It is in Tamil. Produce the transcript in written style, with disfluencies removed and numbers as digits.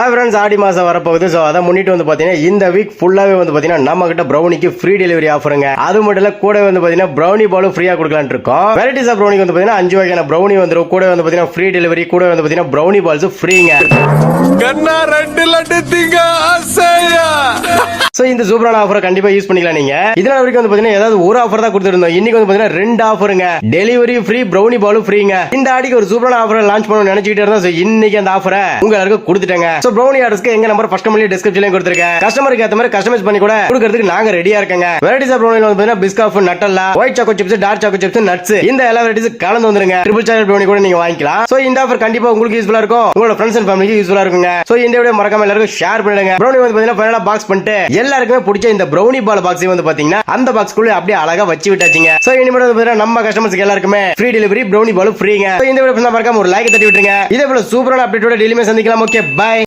ஃப்ரெண்ட்ஸ் ஆடி மாசம் வரப்போகுது. ஸோ அதை முன்னிட்டு வந்து பார்த்தீங்கன்னா இந்த வீக் ஃபுல்லாகவே வந்து பார்த்தீங்கன்னா நம்ம கிட்ட ப்ரௌனிக்கு ஃப்ரீ டெலிவரி ஆஃபருங்க. அது மட்டும் இல்லை கூட வந்து பார்த்தீங்கன்னா ப்ரௌனி பாலும் ஃப்ரீயாக கொடுக்கலான்னு இருக்கோம். வெரைட்டிஸ் ஆஃப் ப்ரௌனிக்கு வந்து பார்த்தீங்கன்னா 5 வகையான ப்ரௌனி வந்துடும். கூட வந்து பார்த்தீங்கன்னா ஃப்ரீ டெலிவரி, கூட வந்து பார்த்தீங்கன்னா ப்ரௌனி பால்ஸ் ஃப்ரீங்க. சோ இந்த சூப்பரான ஆஃபரை கண்டிப்பா யூஸ் பண்ணிக்கலாம். நீங்க இதனால வரைக்கும் வந்து பாத்தீங்கன்னா ஏதாவது ஒரு ஆஃபர் தான் கொடுத்துருந்தோம். இன்னைக்கு வந்து பாத்தீங்கன்னா 2 ஆஃபருங்க. டெலிவரி ஃப்ரீ, ப்ரௌனி பாலும் ஃப்ரீங்க. இந்த ஆடிக்கு ஒரு சூப்பரான ஆஃபரை லான்ச் பண்ணணும்னு நினைச்சிட்டு இருந்தோம். இன்னைக்கு அந்த ஆஃபரை உங்களுக்கு கொடுத்துட்டாங்க. சோ ப்ரௌனி ஆர்டர்ஸ்க்கு எங்க நம்பர் ஃபர்ஸ்ட் கமெண்ட்ல டிஸ்கிரிப்ஷன்ல கொடுத்திருக்கேன். கஸ்டமருக்கு ஏத்த மாதிரி கஸ்டமைஸ் பண்ணி கூட கொடுக்கிறதுக்கு நாங்க ரெடியா இருக்கங்க. வெரைட்டிஸ் ஆஃப் ப்ரௌனில வந்து பாத்தீங்கன்னா biscuit, Nutella, white choco chips, dark choco chips, nuts, இந்த எல்லா வெரைட்டிஸ் கலந்து வந்துருங்க. ட்ரிபிள் சாக்லேட் ப்ரௌனி கூட நீங்க வாங்கிக்கலாம். சோ இந்த ஆஃபர் கண்டிப்பா உங்களுக்கு யூஸ்ஃபுல்லா இருக்கும். உங்களோட ஃப்ரெண்ட்ஸ் அண்ட் ஃபேமிலிக்கு யூஸ்ஃபுல்லா இருக்குங்க. சோ இந்த வீடியோ மறக்காம எல்லாருக்கும் ஷேர் பண்ணுங்க. ப்ரௌனி வந்து பாத்தீங்கன்னா ஃபைனலா பாக்ஸ் பண்ணிட்டு எல்லாருக்குமே பிடிச்ச இந்த ப்ரௌனி பால் பாக்ஸ் வந்து பாத்தீங்கன்னா அந்த பாக்ஸ்க்குள்ள அப்படியே அழகா வச்சு விட்டாச்சுங்க. சோ இனிமேல் வந்து பாத்தீங்கன்னா நம்ம கஸ்டமர்ஸ்க்கு எல்லாருக்குமே ஃப்ரீ டெலிவரி, ப்ரௌனி பால் ஃப்ரீங்க. இந்த வீடியோ மறக்காம ஒரு லைக் தட்டி விட்டுருங்க. இதே போல சூப்பரான அப்டேட்டோட டெய்லியுமே சந்திக்கலாம். Okay, by.